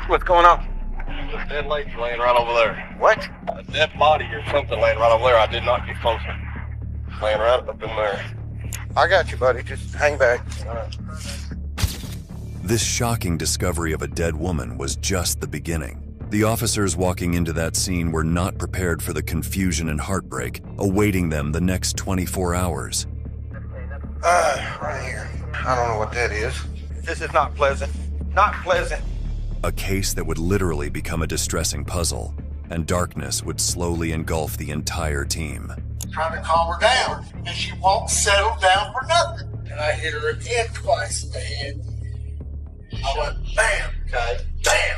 What's going on? There's a dead lady laying right over there. What? A dead body or something laying right over there. I did not get closer. Laying right up in there. I got you, buddy. Just hang back. All right. This shocking discovery of a dead woman was just the beginning. The officers walking into that scene were not prepared for the confusion and heartbreak awaiting them the next 24 hours. Right here. I don't know what that is. This is not pleasant. Not pleasant. A case that would literally become a distressing puzzle, and darkness would slowly engulf the entire team. Trying to calm her down, and she won't settle down for nothing. And I hit her again twice in the head. I went, bam, okay, bam.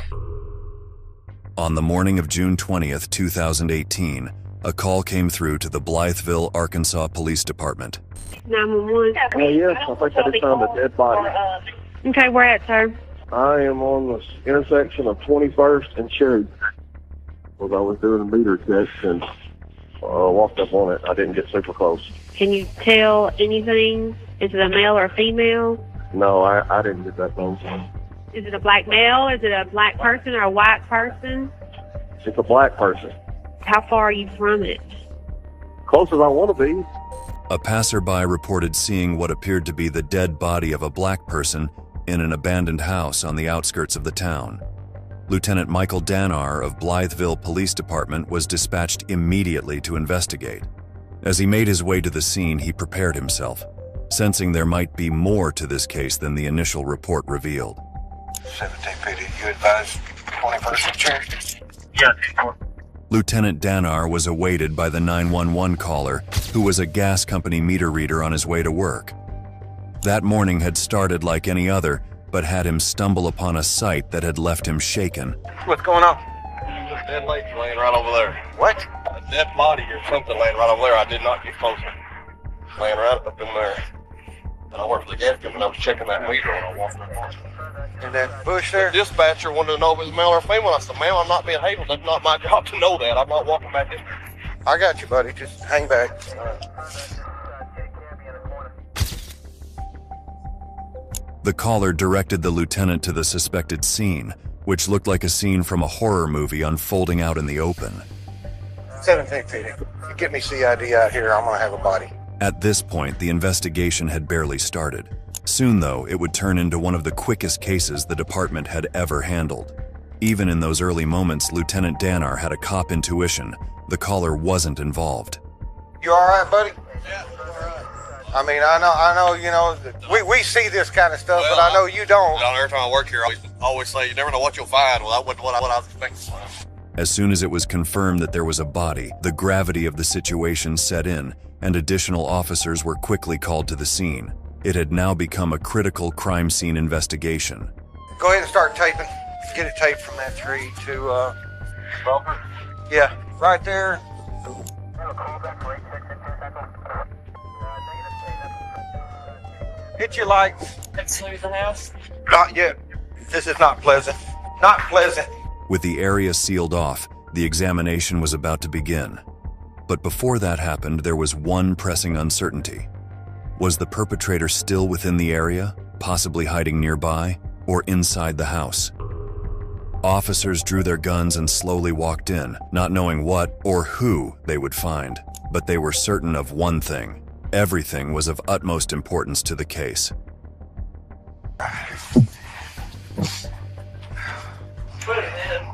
On the morning of June 20th, 2018, a call came through to the Blytheville, Arkansas Police Department. 911. Yes, I think I just found a dead body. Okay, where at, sir? I am on the intersection of 21st and Cherry. Because I was doing a meter test and walked up on it. I didn't get super close. Can you tell anything? Is it a male or a female? No, I didn't get that close. Is it a black male? Is it a black person or a white person? It's a black person. How far are you from it? Close as I want to be. A passerby reported seeing what appeared to be the dead body of a black person in an abandoned house on the outskirts of the town. Lieutenant Michael Danar of Blytheville Police Department was dispatched immediately to investigate. As he made his way to the scene, he prepared himself, sensing there might be more to this case than the initial report revealed. 17 PD, you advise 21st Cherry? Yeah. Lieutenant Danar was awaited by the 911 caller, who was a gas company meter reader on his way to work. That morning had started like any other, but had him stumble upon a sight that had left him shaken. What's going on? There's a dead lady laying right over there. What? A dead body or something laying right over there. I did not get closer. Laying right up in there. And I work for the gas company. I was checking that meter when I walked in. In that bush there? The dispatcher wanted to know if it was male or female. I said, ma'am, I'm not being hateful. That's not my job to know that. I'm not walking back in there. I got you, buddy. Just hang back. All right. The caller directed the lieutenant to the suspected scene, which looked like a scene from a horror movie unfolding out in the open. 17 PD. You get me CID out here, I'm gonna have a body. At this point, the investigation had barely started. Soon, though, it would turn into one of the quickest cases the department had ever handled. Even in those early moments, Lieutenant Danar had a cop intuition. The caller wasn't involved. You all right, buddy? Yeah, all right. I mean, I know, you know, we see this kind of stuff, but I know you don't. Every time I work here, I always say, you never know what you'll find. Well, that wasn't what I was expecting. As soon as it was confirmed that there was a body, the gravity of the situation set in, and additional officers were quickly called to the scene. It had now become a critical crime scene investigation. Go ahead and start taping. Get it taped from that tree to, Bumper? yeah, right there. Hit your lights. Let's leave the house. Not yet. This is not pleasant. Not pleasant. With the area sealed off, the examination was about to begin. But before that happened, there was one pressing uncertainty. Was the perpetrator still within the area, possibly hiding nearby, or inside the house? Officers drew their guns and slowly walked in, not knowing what or who they would find. But they were certain of one thing. Everything was of utmost importance to the case. Put it in.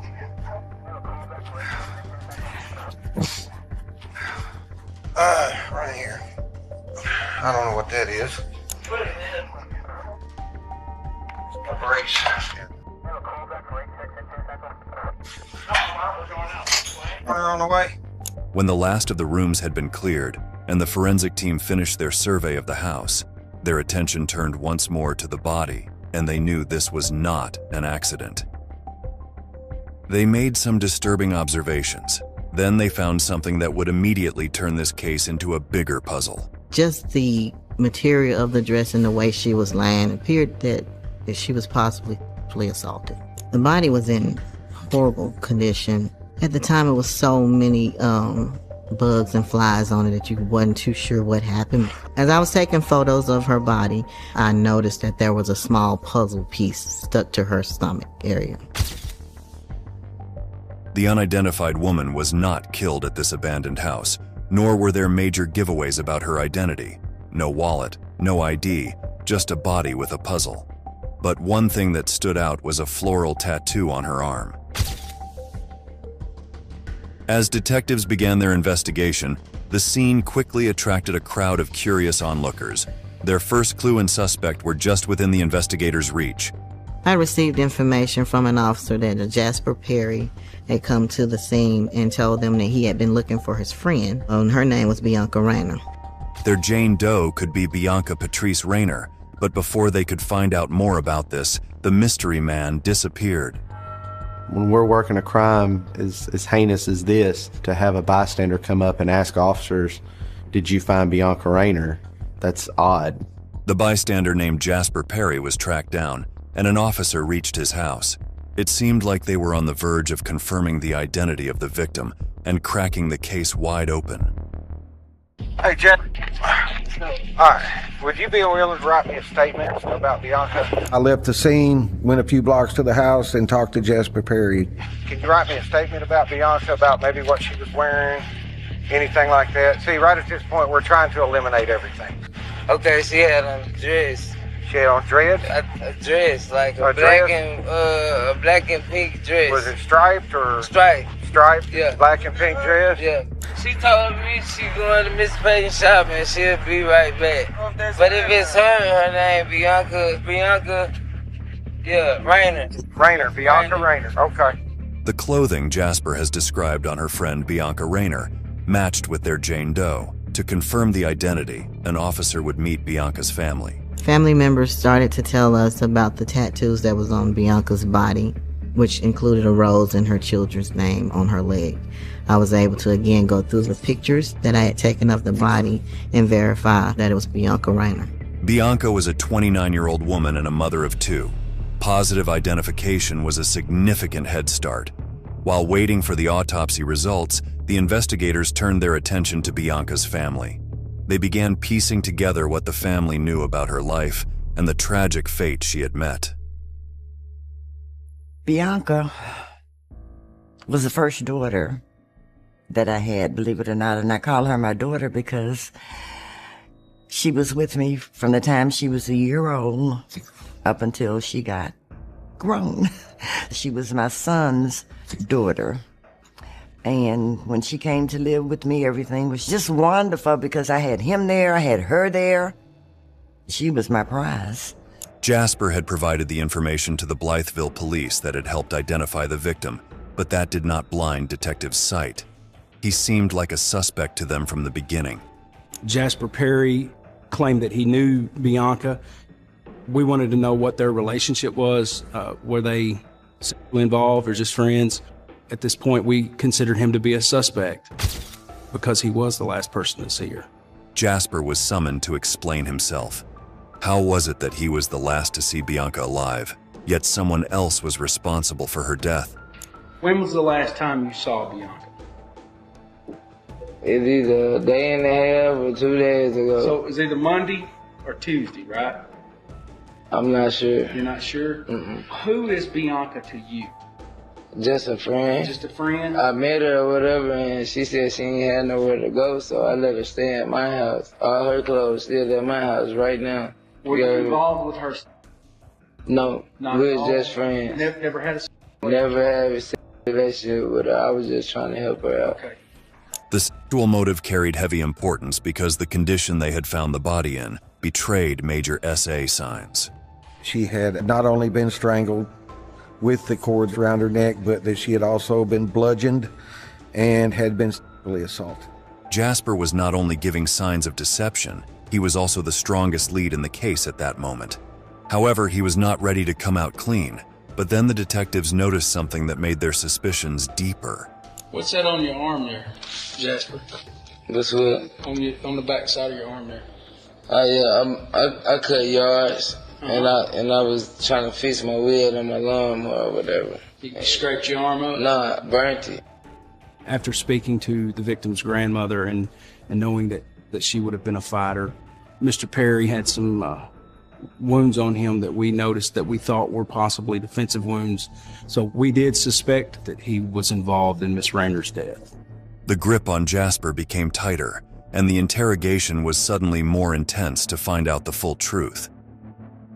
Right here. I don't know what that is. Put it in. A brace. We're on the way. When the last of the rooms had been cleared, and the forensic team finished their survey of the house, their attention turned once more to the body, and they knew this was not an accident. They made some disturbing observations. Then they found something that would immediately turn this case into a bigger puzzle. Just the material of the dress and the way she was lying appeared that she was possibly assaulted. The body was in horrible condition. At the time, it was so many bugs and flies on it that you wasn't too sure what happened. As I was taking photos of her body, I noticed that there was a small puzzle piece stuck to her stomach area. The unidentified woman was not killed at this abandoned house, nor were there major giveaways about her identity. No wallet, no ID, just a body with a puzzle. But one thing that stood out was a floral tattoo on her arm. As detectives began their investigation, the scene quickly attracted a crowd of curious onlookers. Their first clue and suspect were just within the investigators' reach. I received information from an officer that Jasper Perry had come to the scene and told them that he had been looking for his friend, and her name was Bianca Rayner. Their Jane Doe could be Bianca Patrice Rayner, but before they could find out more about this, the mystery man disappeared. When we're working a crime as heinous as this, to have a bystander come up and ask officers, "Did you find Bianca Rayner?" That's odd. The bystander named Jasper Perry was tracked down, and an officer reached his house. It seemed like they were on the verge of confirming the identity of the victim and cracking the case wide open. Hey, Jen. All right. Would you be willing to write me a statement about Bianca? I left the scene, went a few blocks to the house, and talked to Jasper Perry. Can you write me a statement about Bianca, about maybe what she was wearing, anything like that? See, right at this point, we're trying to eliminate everything. Okay, she had on a dress. She had on dreads? A dress, like a black and pink dress. Was it striped or? Striped. Striped? Yeah. Black and pink dress? Yeah. She told me she going to Miss Payton shop and she'll be right back. But if it's her name Bianca, Rayner. Bianca Rayner. Okay. The clothing Jasper has described on her friend Bianca Rayner matched with their Jane Doe. To confirm the identity, an officer would meet Bianca's family. Family members started to tell us about the tattoos that was on Bianca's body, which included a rose and her children's name on her leg. I was able to again go through the pictures that I had taken of the body and verify that it was Bianca Rayner. Bianca was a 29-year-old woman and a mother of two. Positive identification was a significant head start. While waiting for the autopsy results, the investigators turned their attention to Bianca's family. They began piecing together what the family knew about her life and the tragic fate she had met. Bianca was the first daughter that I had, believe it or not, and I call her my daughter because she was with me from the time she was a year old up until she got grown. She was my son's daughter. And when she came to live with me, everything was just wonderful because I had him there, I had her there. She was my prize. Jasper had provided the information to the Blytheville police that had helped identify the victim, but that did not blind detectives' sight. He seemed like a suspect to them from the beginning. Jasper Perry claimed that he knew Bianca. We wanted to know what their relationship was. Were they involved or just friends? At this point, we considered him to be a suspect because he was the last person to see her. Jasper was summoned to explain himself. How was it that he was the last to see Bianca alive, yet someone else was responsible for her death? When was the last time you saw Bianca? It's either a day and a half or 2 days ago. So it was either Monday or Tuesday, right? I'm not sure. You're not sure? Mm-mm. Who is Bianca to you? Just a friend. Just a friend? I met her or whatever, and she said she ain't had nowhere to go, so I let her stay at my house. All her clothes still at my house right now. Were you involved with her? No, we was just friends. Never had a... Never had a relationship with her. I was just trying to help her out. Okay. The sexual motive carried heavy importance because the condition they had found the body in betrayed major SA signs. She had not only been strangled with the cords around her neck, but that she had also been bludgeoned and had been sexually assaulted. Jasper was not only giving signs of deception, he was also the strongest lead in the case at that moment. However, he was not ready to come out clean, but then the detectives noticed something that made their suspicions deeper. What's that on your arm there, Jasper? What's what? On the back side of your arm there. I cut yards. And I was trying to fix my wheel and my lawnmower or whatever. You scraped your arm up? Nah, burnt it. After speaking to the victim's grandmother and knowing that she would have been a fighter, Mr. Perry had some wounds on him that we noticed that we thought were possibly defensive wounds. So we did suspect that he was involved in Miss Rayner's death. The grip on Jasper became tighter, and the interrogation was suddenly more intense to find out the full truth.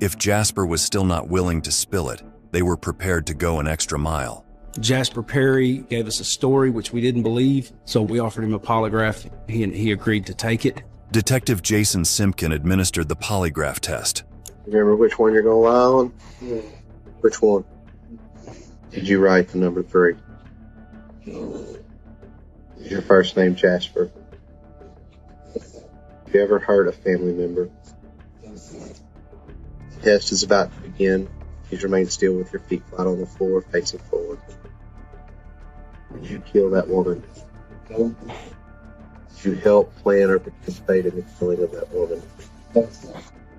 If Jasper was still not willing to spill it, they were prepared to go an extra mile. Jasper Perry gave us a story which we didn't believe, so we offered him a polygraph. He agreed to take it. Detective Jason Simpkin administered the polygraph test. Remember which one you're going to lie on? Yeah. Which one? Did you write the number 3? Is your first name Jasper? Have you ever hurt a family member? The test is about to begin. Please remain still with your feet flat on the floor, facing forward. Did you kill that woman? No. Did you help plan or participate in the killing of that woman? No.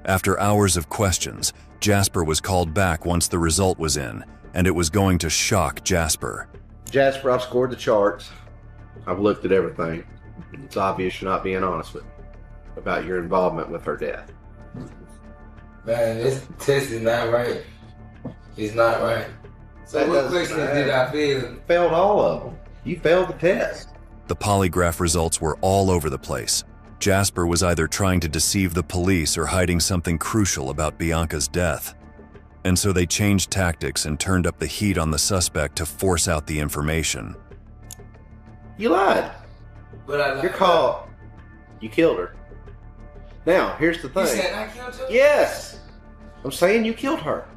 After hours of questions, Jasper was called back once the result was in, and it was going to shock Jasper. Jasper, I've scored the charts. I've looked at everything. It's obvious you're not being honest with me about your involvement with her death. Man, this test is not right. It's not right. So what questions did I fail? Failed all of them. You failed the test. The polygraph results were all over the place. Jasper was either trying to deceive the police or hiding something crucial about Bianca's death. And so they changed tactics and turned up the heat on the suspect to force out the information. You lied. But I lied. You're caught. You killed her. Now, here's the thing. You said I killed her? Yes. I'm saying you killed her.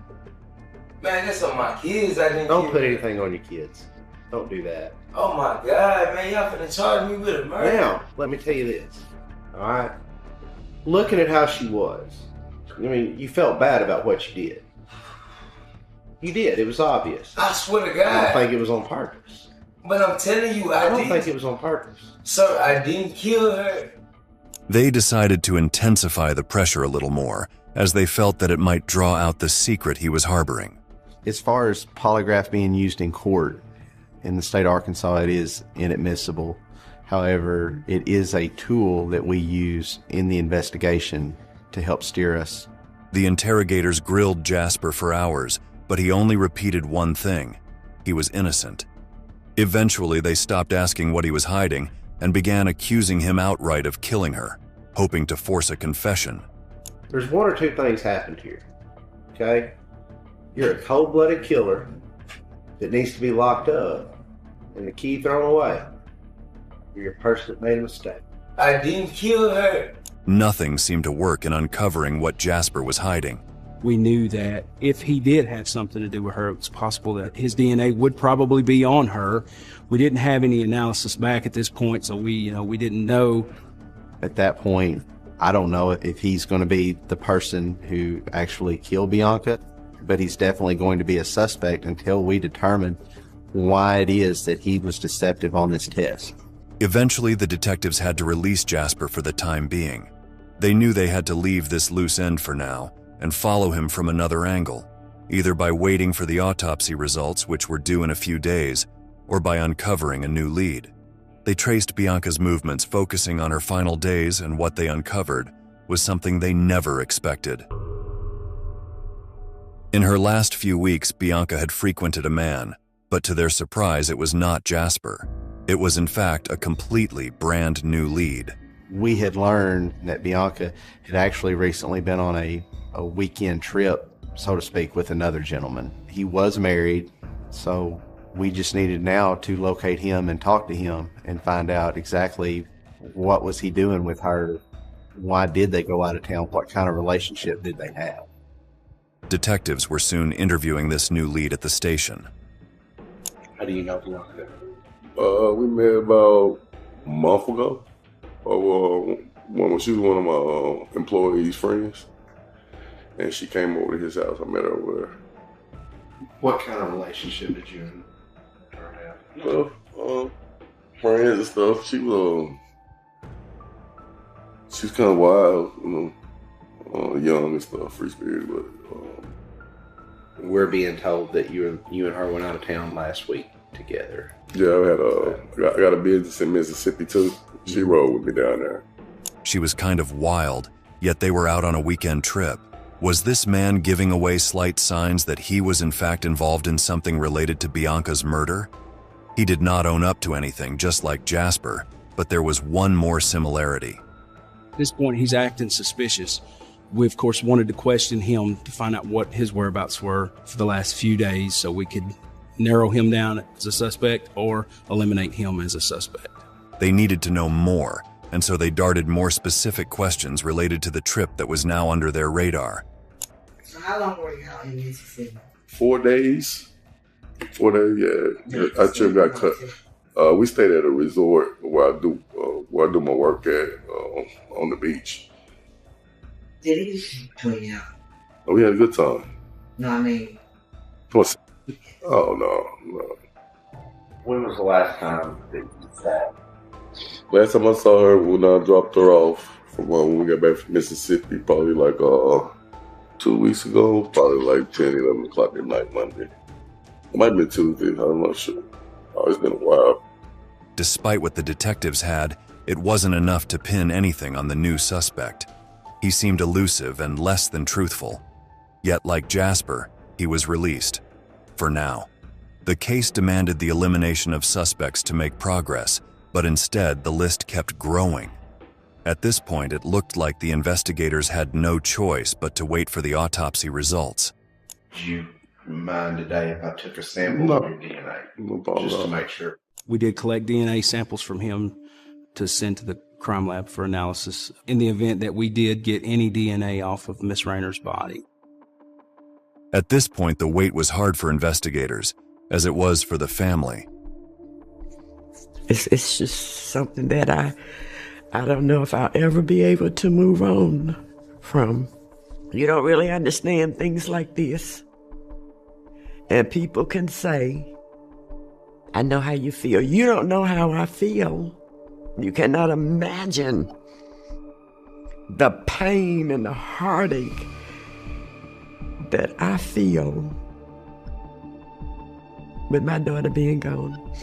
Man, that's on my kids. I didn't Don't put anything on your kids. Don't do that. Oh my God, man, y'all finna charge me with a murder. Now, let me tell you this. All right? Looking at how she was, I mean, you felt bad about what you did. You did. It was obvious. I swear to God. I don't think it was on purpose. But I'm telling you, I don't think it was on purpose. Sir, I didn't kill her. They decided to intensify the pressure a little more, as they felt that it might draw out the secret he was harboring. As far as polygraph being used in court, in the state of Arkansas, it is inadmissible. However, it is a tool that we use in the investigation to help steer us. The interrogators grilled Jasper for hours, but he only repeated one thing: he was innocent. Eventually, they stopped asking what he was hiding and began accusing him outright of killing her, hoping to force a confession. There's one or two things happened here, okay? You're a cold-blooded killer that needs to be locked up and the key thrown away. You're a person that made a mistake. I didn't kill her. Nothing seemed to work in uncovering what Jasper was hiding. We knew that if he did have something to do with her, it was possible that his DNA would probably be on her. We didn't have any analysis back at this point, so we didn't know. At that point, I don't know if he's going to be the person who actually killed Bianca, but he's definitely going to be a suspect until we determine why it is that he was deceptive on this test. Eventually, the detectives had to release Jasper for the time being. They knew they had to leave this loose end for now and follow him from another angle, either by waiting for the autopsy results, which were due in a few days, or by uncovering a new lead. They traced Bianca's movements, focusing on her final days, and what they uncovered was something they never expected. In her last few weeks, Bianca had frequented a man, but to their surprise, it was not Jasper. It was, in fact, a completely brand new lead. We had learned that Bianca had actually recently been on a weekend trip, so to speak, with another gentleman. He was married, so we just needed now to locate him and talk to him and find out exactly what was he doing with her. Why did they go out of town? What kind of relationship did they have? Detectives were soon interviewing this new lead at the station. How do you know Bianca? We met about a month ago. She was one of my employees' friends, and she came over to his house. I met her over there. What kind of relationship did you and her have? Friends and stuff. She's kind of wild, young and stuff, free spirit. But we're being told that you and her went out of town last week together. Yeah, I got a business in Mississippi too. She rode with me down there. She was kind of wild, yet they were out on a weekend trip. Was this man giving away slight signs that he was in fact involved in something related to Bianca's murder? He did not own up to anything, just like Jasper, but there was one more similarity. At this point, he's acting suspicious. We, of course, wanted to question him to find out what his whereabouts were for the last few days so we could narrow him down as a suspect or eliminate him as a suspect. They needed to know more, and so they darted more specific questions related to the trip that was now under their radar. So how long were you out in Mississippi? 4 days. 4 days, yeah. Our trip got cut. We stayed at a resort where I do my work at on the beach. Did he clean you out? We had a good time. No, I mean. Oh no. When was the last time that you sat? Last time I saw her when I dropped her off from when we got back from Mississippi, probably like 2 weeks ago, probably like 10, 11 o'clock at night Monday. It might have been Tuesday, I'm not sure. Oh, it's been a while. Despite what the detectives had, it wasn't enough to pin anything on the new suspect. He seemed elusive and less than truthful. Yet, like Jasper, he was released. For now. The case demanded the elimination of suspects to make progress, but instead the list kept growing. At this point, it looked like the investigators had no choice but to wait for the autopsy results. Do you mind today if I took a sample of your DNA? No problem. Just to make sure. We did collect DNA samples from him to send to the crime lab for analysis in the event that we did get any DNA off of Miss Rayner's body. At this point, the wait was hard for investigators, as it was for the family. It's just something that I don't know if I'll ever be able to move on from. You don't really understand things like this. And people can say, I know how you feel. You don't know how I feel. You cannot imagine the pain and the heartache that I feel with my daughter being gone.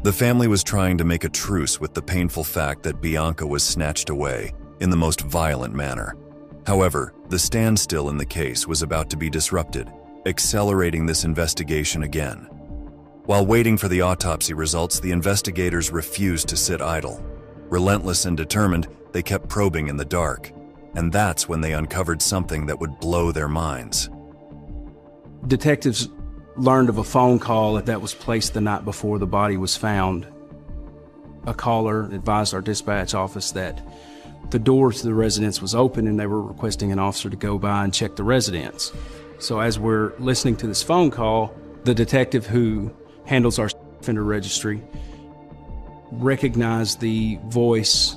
The family was trying to make a truce with the painful fact that Bianca was snatched away in the most violent manner. However, the standstill in the case was about to be disrupted, accelerating this investigation again. While waiting for the autopsy results, the investigators refused to sit idle. Relentless and determined, they kept probing in the dark, and that's when they uncovered something that would blow their minds. Detectives learned of a phone call that was placed the night before the body was found. A caller advised our dispatch office that the door to the residence was open and they were requesting an officer to go by and check the residence. So as we're listening to this phone call, the detective who handles our offender registry recognized the voice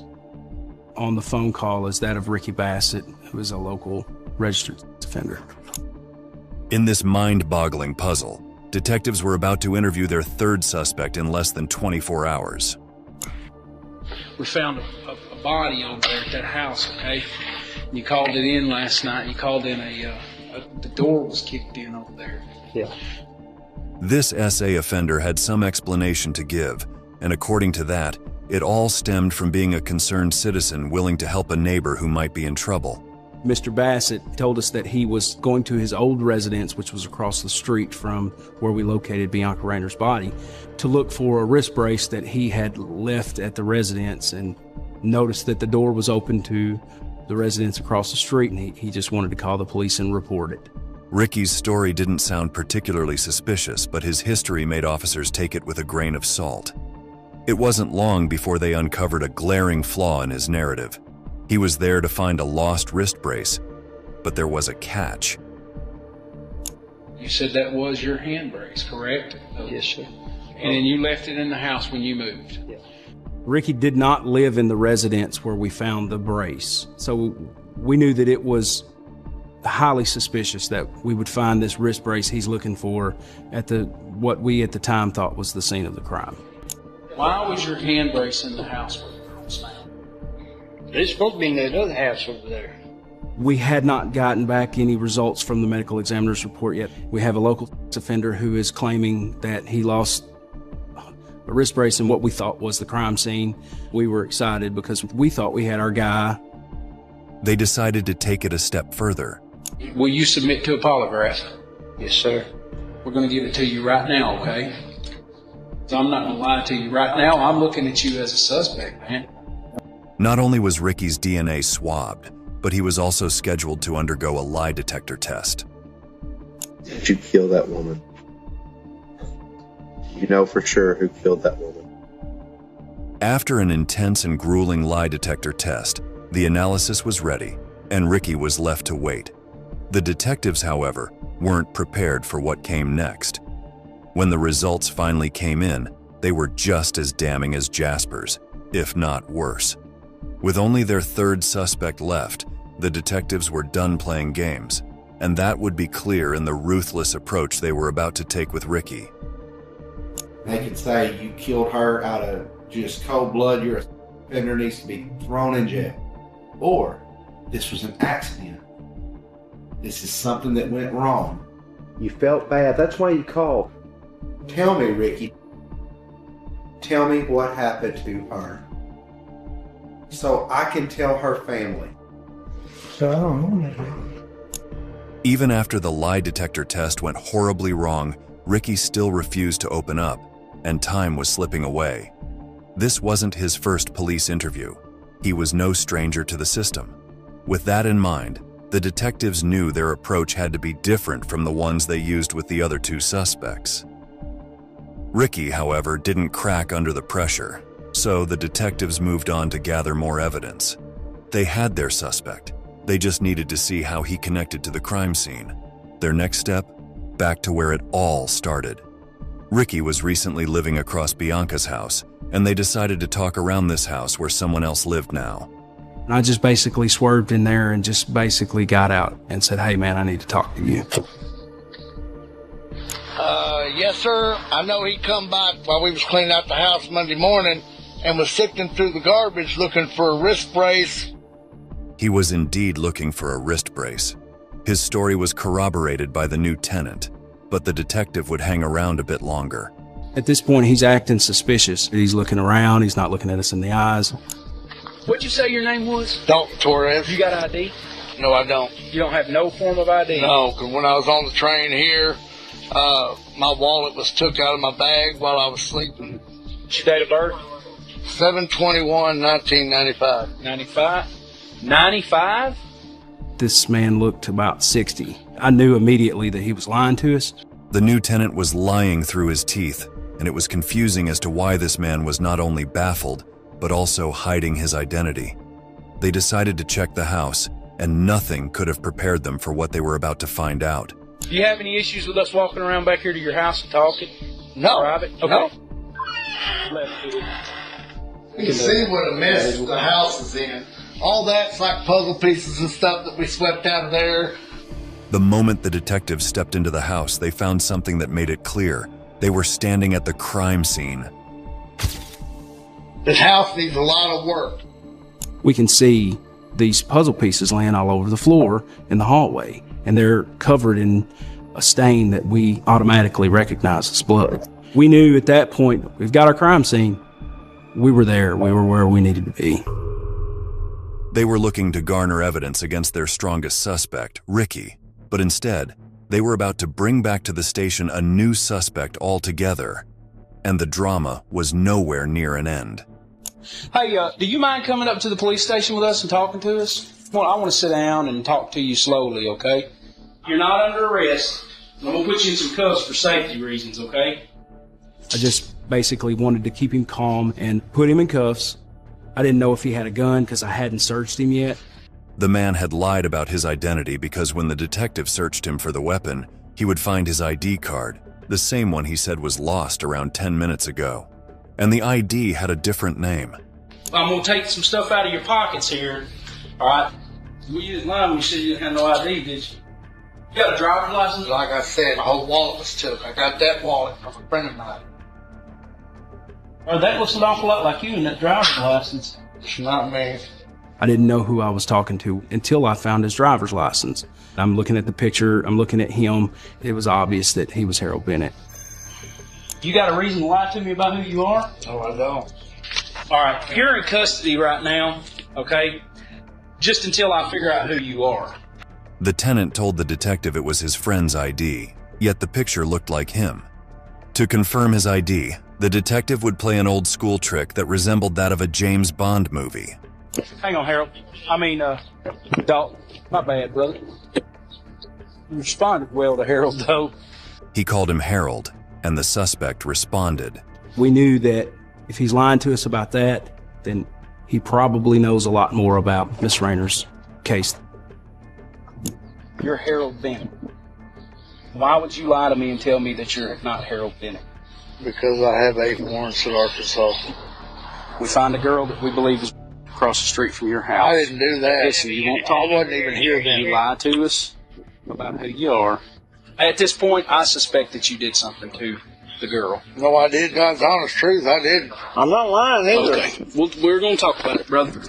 on the phone call as that of Ricky Bassett, who is a local registered offender. In this mind-boggling puzzle, detectives were about to interview their third suspect in less than 24 hours. We found a body over there at that house, okay? You called it in last night. You called in the door was kicked in over there. Yeah. This SA offender had some explanation to give, and according to that, it all stemmed from being a concerned citizen willing to help a neighbor who might be in trouble. Mr. Bassett told us that he was going to his old residence, which was across the street from where we located Bianca Rayner's body, to look for a wrist brace that he had left at the residence, and noticed that the door was open to the residence across the street, and he just wanted to call the police and report it. Ricky's story didn't sound particularly suspicious, but his history made officers take it with a grain of salt. It wasn't long before they uncovered a glaring flaw in his narrative. He was there to find a lost wrist brace, but there was a catch. You said that was your hand brace, correct? Yes, sir. And then you left it in the house when you moved? Yes. Ricky did not live in the residence where we found the brace, so we knew that it was highly suspicious that we would find this wrist brace he's looking for at what we at the time thought was the scene of the crime. Why was your hand brace in the house where it was found? It's supposed to be in that other house over there. We had not gotten back any results from the medical examiner's report yet. We have a local offender who is claiming that he lost a wrist brace in what we thought was the crime scene. We were excited because we thought we had our guy. They decided to take it a step further. Will you submit to a polygraph? Yes, sir. We're going to give it to you right now, okay? So I'm not going to lie to you. Right now, I'm looking at you as a suspect, man. Not only was Ricky's DNA swabbed, but he was also scheduled to undergo a lie detector test. Did you kill that woman? You know for sure who killed that woman. After an intense and grueling lie detector test, the analysis was ready, and Ricky was left to wait. The detectives, however, weren't prepared for what came next. When the results finally came in, they were just as damning as Jasper's, if not worse. With only their third suspect left, the detectives were done playing games, and that would be clear in the ruthless approach they were about to take with Ricky. They could say you killed her out of just cold blood, your offender needs to be thrown in jail. Or this was an accident. This is something that went wrong. You felt bad, that's why you called. Tell me, Ricky. Tell me what happened to her, so I can tell her family. So I don't know. Even after the lie detector test went horribly wrong, Ricky still refused to open up, and time was slipping away. This wasn't his first police interview. He was no stranger to the system. With that in mind, the detectives knew their approach had to be different from the ones they used with the other two suspects. Ricky, however, didn't crack under the pressure, so the detectives moved on to gather more evidence. They had their suspect. They just needed to see how he connected to the crime scene. Their next step? Back to where it all started. Ricky was recently living across Bianca's house, and they decided to talk around this house where someone else lived now. I just basically swerved in there and just basically got out and said, hey man, I need to talk to you. Yes, sir. I know he come by while we was cleaning out the house Monday morning and was sifting through the garbage looking for a wrist brace. He was indeed looking for a wrist brace. His story was corroborated by the new tenant, but the detective would hang around a bit longer. At this point, he's acting suspicious. He's looking around. He's not looking at us in the eyes. What'd you say your name was? Dalton Torres. You got ID? No, I don't. You don't have no form of ID? No, because when I was on the train here, my wallet was took out of my bag while I was sleeping. What's your date of birth? 7/21/1995. 95? 95? This man looked about 60. I knew immediately that he was lying to us. The new tenant was lying through his teeth, and it was confusing as to why this man was not only baffled, but also hiding his identity. They decided to check the house, and nothing could have prepared them for what they were about to find out. Do you have any issues with us walking around back here to your house and talking? No. Private? Okay. No. Left. You can see what a mess the house is in. All that's like puzzle pieces and stuff that we swept out of there. The moment the detectives stepped into the house, they found something that made it clear. They were standing at the crime scene. This house needs a lot of work. We can see these puzzle pieces laying all over the floor in the hallway, and they're covered in a stain that we automatically recognize as blood. We knew at that point, we've got our crime scene. We were there. We were where we needed to be. They were looking to garner evidence against their strongest suspect, Ricky, but instead, they were about to bring back to the station a new suspect altogether, and the drama was nowhere near an end. Hey, do you mind coming up to the police station with us and talking to us? Well, I want to sit down and talk to you slowly, okay? You're not under arrest. I'm going to put you in some cuffs for safety reasons, okay? I just basically wanted to keep him calm and put him in cuffs. I didn't know if he had a gun because I hadn't searched him yet. The man had lied about his identity because when the detective searched him for the weapon, he would find his ID card, the same one he said was lost around 10 minutes ago. And the ID had a different name. I'm going to take some stuff out of your pockets here, all right? You didn't lie when you said you didn't have no ID, did you? You got a driver's license? Like I said, my whole wallet was took. I got that wallet from a friend of mine. Well, that looks an awful lot like you in that driver's license. It's not me. I didn't know who I was talking to until I found his driver's license. I'm looking at the picture, I'm looking at him. It was obvious that he was Harold Bennett. You got a reason to lie to me about who you are? No, I don't. All right, you're in custody right now, okay? Just until I figure out who you are. The tenant told the detective it was his friend's ID, yet the picture looked like him. To confirm his ID, the detective would play an old school trick that resembled that of a James Bond movie. Hang on, Harold. Dalton. My bad, brother. You responded well to Harold, though. He called him Harold, and the suspect responded. We knew that if he's lying to us about that, then he probably knows a lot more about Miss Rayner's case. You're Harold Bennett. Why would you lie to me and tell me that you're not Harold Bennett? Because I have 8 warrants in Arkansas. We find a girl that we believe is across the street from your house. I didn't do that. Listen, you won't talk. I wasn't even here then. You lied to us about who you are. At this point, I suspect that you did something to the girl. No, I did. God's honest truth, I didn't. I'm not lying either. Okay, we're going to talk about it, brother.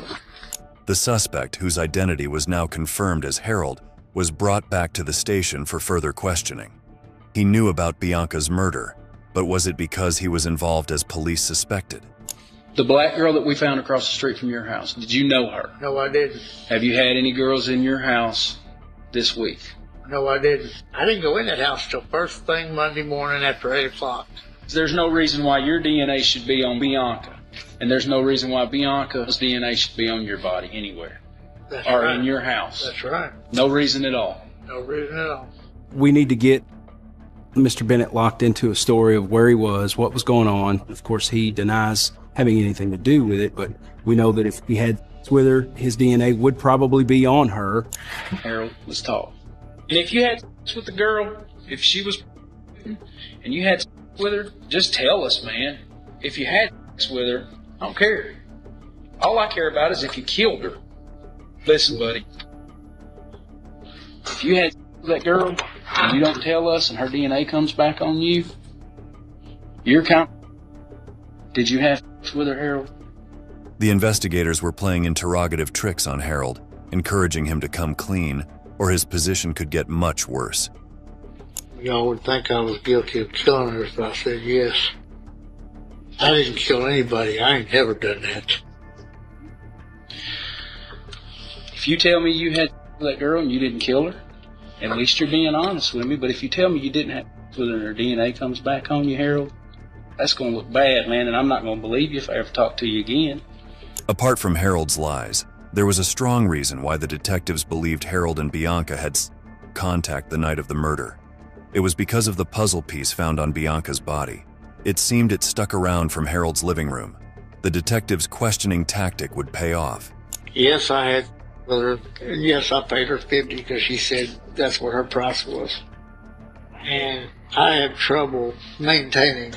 The suspect, whose identity was now confirmed as Harold, was brought back to the station for further questioning. He knew about Bianca's murder, but was it because he was involved as police suspected? The black girl that we found across the street from your house, did you know her? No, I didn't. Have you had any girls in your house this week? No, I didn't. I didn't go in that house till first thing Monday morning after 8 o'clock. There's no reason why your DNA should be on Bianca, and there's no reason why Bianca's DNA should be on your body anywhere. That's or right. in your house. That's right. No reason at all. No reason at all. We need to get Mr. Bennett locked into a story of where he was, what was going on. Of course, he denies having anything to do with it, but we know that if he had sex with her, his DNA would probably be on her. Harold, let's talk. And if you had sex with the girl, if she was and you had sex with her, just tell us, man. If you had sex with her, I don't care. All I care about is if you killed her. Listen, buddy. If you had sex with that girl and you don't tell us and her DNA comes back on you, you're count. Did you have sex with her, Harold? The investigators were playing interrogative tricks on Harold, encouraging him to come clean, or his position could get much worse. Y'all would think I was guilty of killing her if I said yes. I didn't kill anybody. I ain't never done that. If you tell me you had sex with that girl and you didn't kill her, at least you're being honest with me. But if you tell me you didn't have sex with her and her DNA comes back on you, Harold, that's going to look bad, man, and I'm not going to believe you if I ever talk to you again. Apart from Harold's lies, there was a strong reason why the detectives believed Harold and Bianca had contact the night of the murder. It was because of the puzzle piece found on Bianca's body. It seemed it stuck around from Harold's living room. The detectives' questioning tactic would pay off. Yes, I had with her. Yes, I paid her $50 because she said that's what her price was. And I had trouble maintaining,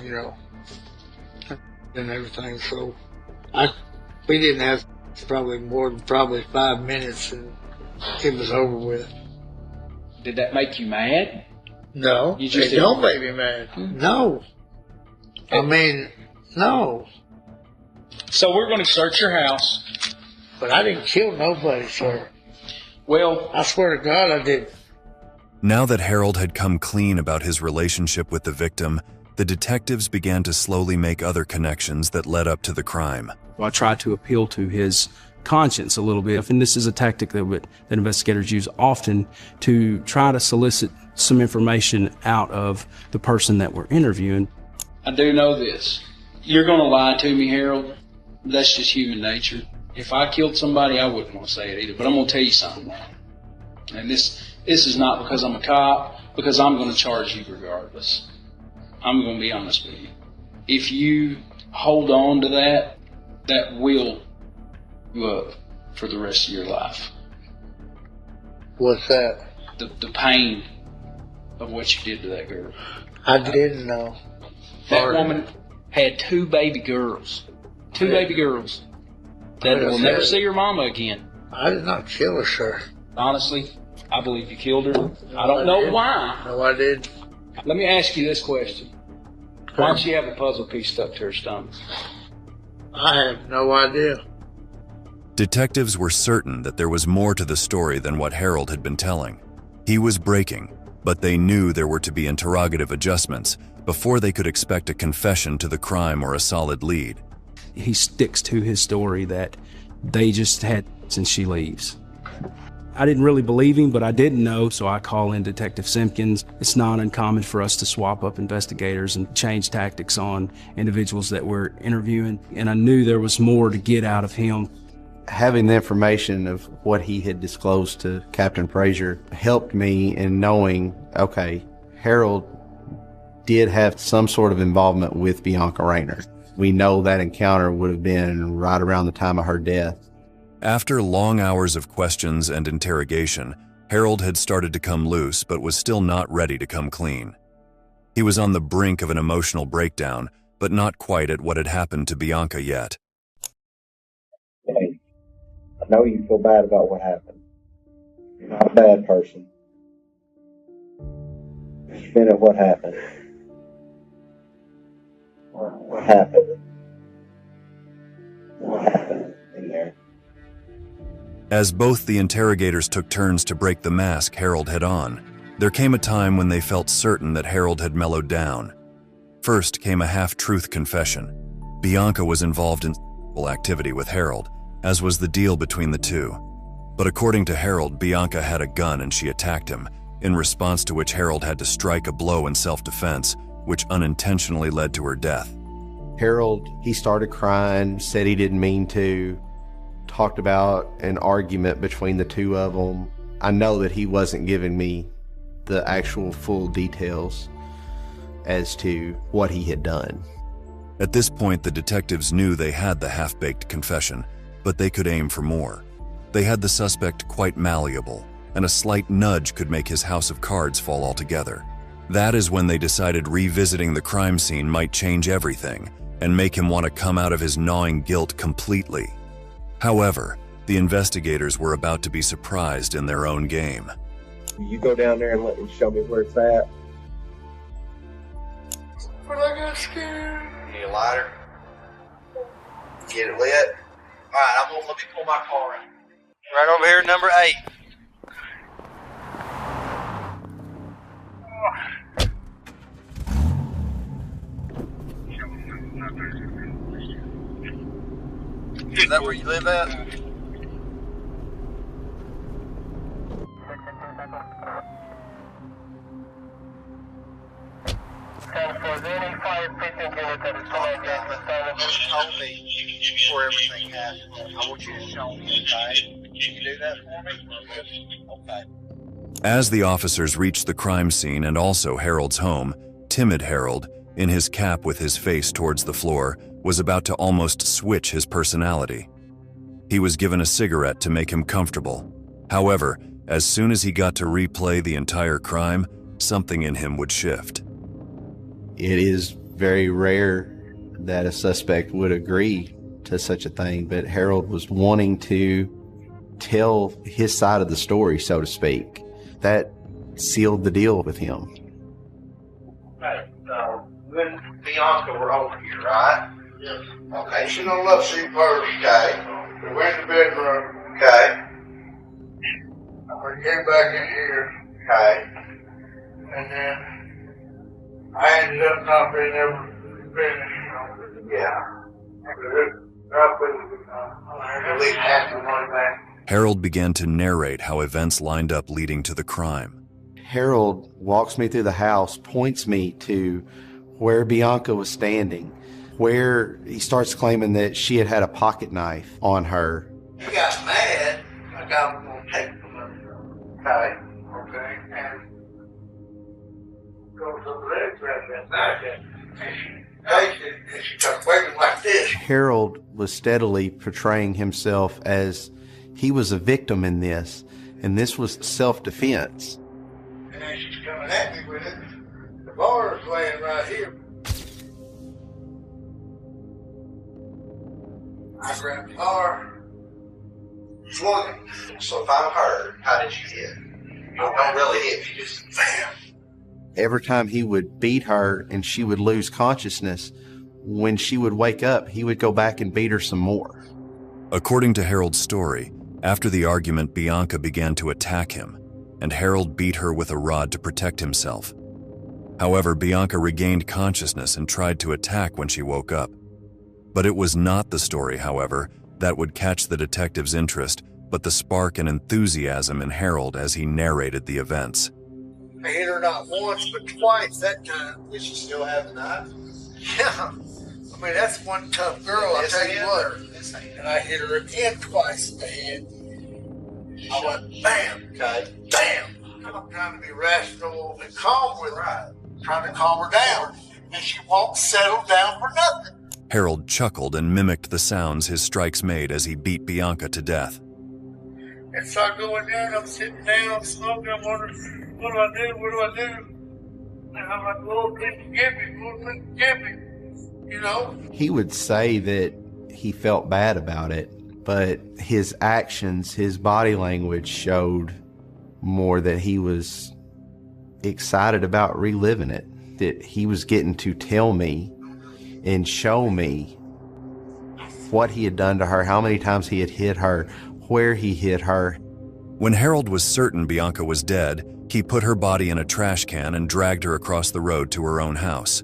and everything. So we didn't have probably more than 5 minutes, and it was over with. Did that make you mad? No, You just it don't make me mad. No. I mean, no. So we're going to search your house. But I didn't kill nobody, sir. Well, I swear to God I didn't. Now that Harold had come clean about his relationship with the victim, the detectives began to slowly make other connections that led up to the crime. I tried to appeal to his conscience a little bit, and this is a tactic that investigators use often to try to solicit some information out of the person that we're interviewing. I do know this. You're going to lie to me, Harold. That's just human nature. If I killed somebody, I wouldn't want to say it either, but I'm going to tell you something. And this is not because I'm a cop, because I'm going to charge you regardless. I'm going to be honest with you. If you hold on to that, that will you up for the rest of your life. What's that? The pain of what you did to that girl. I didn't know. That woman had 2 baby girls. 2 baby girls. That will never see her mama again. I did not kill her, sir. Honestly, I believe you killed her. I don't know why. No, I didn't. Let me ask you this question. Why did she have a puzzle piece stuck to her stomach? I have no idea. Detectives were certain that there was more to the story than what Harold had been telling. He was breaking, but they knew there were to be interrogative adjustments before they could expect a confession to the crime or a solid lead. He sticks to his story that they just had since she leaves. I didn't really believe him, but I didn't know, so I call in Detective Simpkins. It's not uncommon for us to swap up investigators and change tactics on individuals that we're interviewing, and I knew there was more to get out of him. Having the information of what he had disclosed to Captain Frazier helped me in knowing, okay, Harold did have some sort of involvement with Bianca Rayner. We know that encounter would have been right around the time of her death. After long hours of questions and interrogation, Harold had started to come loose but was still not ready to come clean. He was on the brink of an emotional breakdown, but not quite at what had happened to Bianca yet. Hey, I know you feel bad about what happened. You're not a bad person. Just minute, what happened? What happened? What happened in there? As both the interrogators took turns to break the mask Harold had on, there came a time when they felt certain that Harold had mellowed down. First came a half-truth confession. Bianca was involved in sexual activity with Harold, as was the deal between the two. But according to Harold, Bianca had a gun and she attacked him, in response to which Harold had to strike a blow in self-defense, which unintentionally led to her death. Harold, he started crying, said he didn't mean to, talked about an argument between the two of them. I know that he wasn't giving me the actual full details as to what he had done. At this point, the detectives knew they had the half-baked confession, but they could aim for more. They had the suspect quite malleable, and a slight nudge could make his house of cards fall altogether. That is when they decided revisiting the crime scene might change everything and make him want to come out of his gnawing guilt completely. However, the investigators were about to be surprised in their own game. You go down there and let them show me where it's at. But I got scared. Need a lighter? Get it lit? Alright, let me pull my car out. Right over here, number 8. Is that where you live at? Told me before everything happened. I want you to show me, okay? Can you do that for me? Okay. As the officers reached the crime scene and also Harold's home, timid Harold, in his cap with his face towards the floor, was about to almost switch his personality. He was given a cigarette to make him comfortable. However, as soon as he got to replay the entire crime, something in him would shift. It is very rare that a suspect would agree to such a thing, but Harold was wanting to tell his side of the story, so to speak. That sealed the deal with him. Right, so you and Bianca were over here, right? Yes. Okay, she don't love she first. Okay. We went to the bedroom. Okay. We came back in here. Okay. And then I ended up not being able to finish. Yeah. At least half the money back. Harold began to narrate how events lined up leading to the crime. Harold walks me through the house, points me to where Bianca was standing, where he starts claiming that she had had a pocket knife on her. He got mad. I got going to take from her. Okay. Okay. And go to the legs right that night. And she took waving like this. Harold was steadily portraying himself as he was a victim in this, and this was self-defense. And then she's coming at me with it. The bar is laying right here. I grabbed the bar, swung it. So if I'm hurt, how did you hit? You don't really hit, you just bam. Every time he would beat her and she would lose consciousness, when she would wake up, he would go back and beat her some more. According to Harold's story, after the argument, Bianca began to attack him, and Harold beat her with a rod to protect himself. However, Bianca regained consciousness and tried to attack when she woke up. But it was not the story, however, that would catch the detective's interest, but the spark and enthusiasm in Harold as he narrated the events. I hit her not once, but twice that time. Did she still have the knife? Yeah. I mean, that's one tough girl, I'll tell you what. And I hit her again twice in the head. I went, bam, okay, bam. I'm trying to be rational and calm with her. Trying to calm her down. And she won't settle down for nothing. Harold chuckled and mimicked the sounds his strikes made as he beat Bianca to death. And so I go in there and I'm sitting down, smoking. I'm wondering, what do I do? What do I do? And I'm like, Lord, please forgive me. Lord, please forgive me. You know? He would say that he felt bad about it, but his actions, his body language showed more that he was excited about reliving it, that he was getting to tell me and show me what he had done to her, how many times he had hit her, where he hit her. When Harold was certain Bianca was dead, he put her body in a trash can and dragged her across the road to her own house.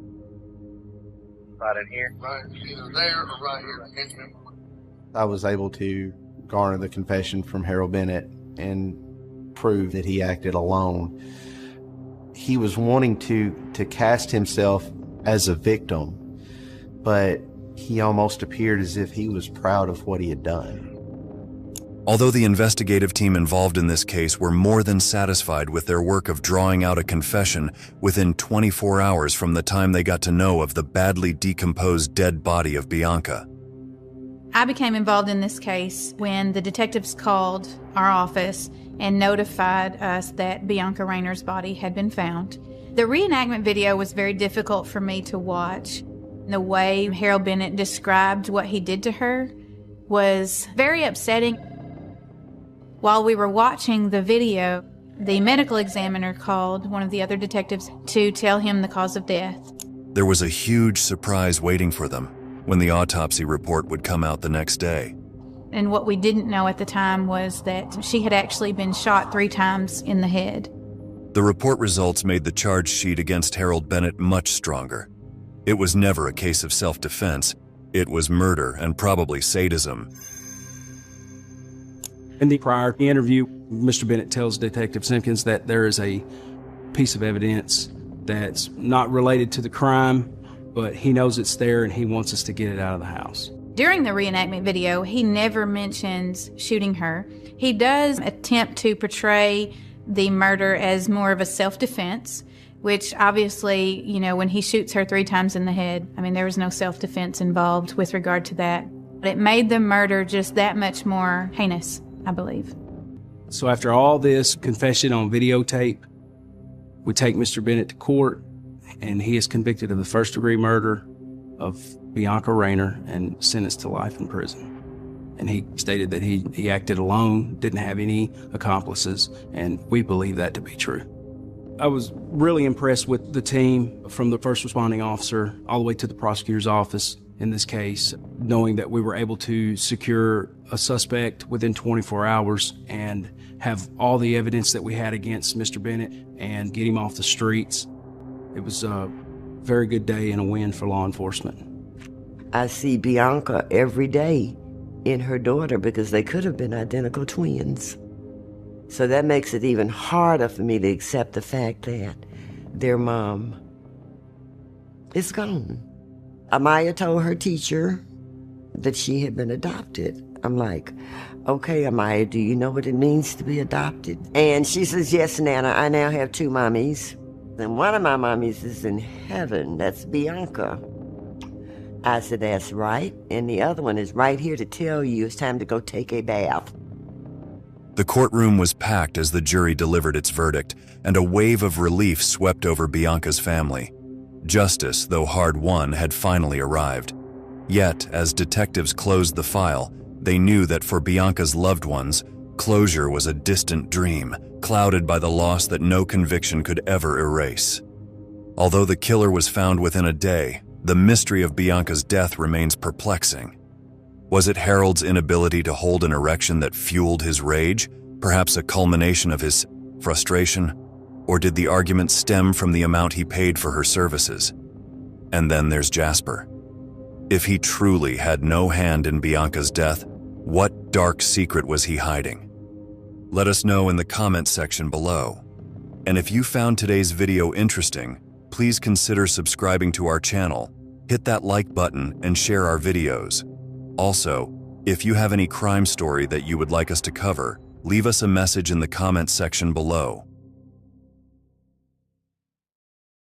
Right in here? Right, either there or right here. I can't remember. I was able to garner the confession from Harold Bennett and prove that he acted alone. He was wanting to cast himself as a victim, but he almost appeared as if he was proud of what he had done. Although the investigative team involved in this case were more than satisfied with their work of drawing out a confession within 24 hours from the time they got to know of the badly decomposed dead body of Bianca. I became involved in this case when the detectives called our office and notified us that Bianca Rayner's body had been found. The reenactment video was very difficult for me to watch. The way Harold Bennett described what he did to her was very upsetting. While we were watching the video, the medical examiner called one of the other detectives to tell him the cause of death. There was a huge surprise waiting for them when the autopsy report would come out the next day. And what we didn't know at the time was that she had actually been shot 3 times in the head. The report results made the charge sheet against Harold Bennett much stronger. It was never a case of self-defense. It was murder and probably sadism. In the prior interview, Mr. Bennett tells Detective Simpkins that there is a piece of evidence that's not related to the crime, but he knows it's there and he wants us to get it out of the house. During the reenactment video, he never mentions shooting her. He does attempt to portray the murder as more of a self-defense, which obviously, you know, when he shoots her 3 times in the head, I mean, there was no self-defense involved with regard to that. But it made the murder just that much more heinous, I believe. So after all this confession on videotape, we take Mr. Bennett to court, and he is convicted of the first-degree murder of Bianca Rayner and sentenced to life in prison. And he stated that he acted alone, didn't have any accomplices, and we believe that to be true. I was really impressed with the team, from the first responding officer all the way to the prosecutor's office in this case, knowing that we were able to secure a suspect within 24 hours and have all the evidence that we had against Mr. Bennett and get him off the streets. It was a very good day and a win for law enforcement. I see Bianca every day in her daughter because they could have been identical twins. So that makes it even harder for me to accept the fact that their mom is gone. Amaya told her teacher that she had been adopted. I'm like, okay, Amaya, do you know what it means to be adopted? And she says, yes, Nana, I now have 2 mommies. And one of my mommies is in heaven. That's Bianca. I said, that's right. And the other one is right here to tell you it's time to go take a bath. The courtroom was packed as the jury delivered its verdict, and a wave of relief swept over Bianca's family. Justice, though hard-won, had finally arrived. Yet, as detectives closed the file, they knew that for Bianca's loved ones, closure was a distant dream, clouded by the loss that no conviction could ever erase. Although the killer was found within a day, the mystery of Bianca's death remains perplexing. Was it Harold's inability to hold an erection that fueled his rage, perhaps a culmination of his frustration? Or did the argument stem from the amount he paid for her services? And then there's Jasper. If he truly had no hand in Bianca's death, What dark secret was he hiding? Let us know in the comments section below. And if you found today's video interesting, please consider subscribing to our channel, hit that like button, and share our videos. Also, if you have any crime story that you would like us to cover, leave us a message in the comments section below.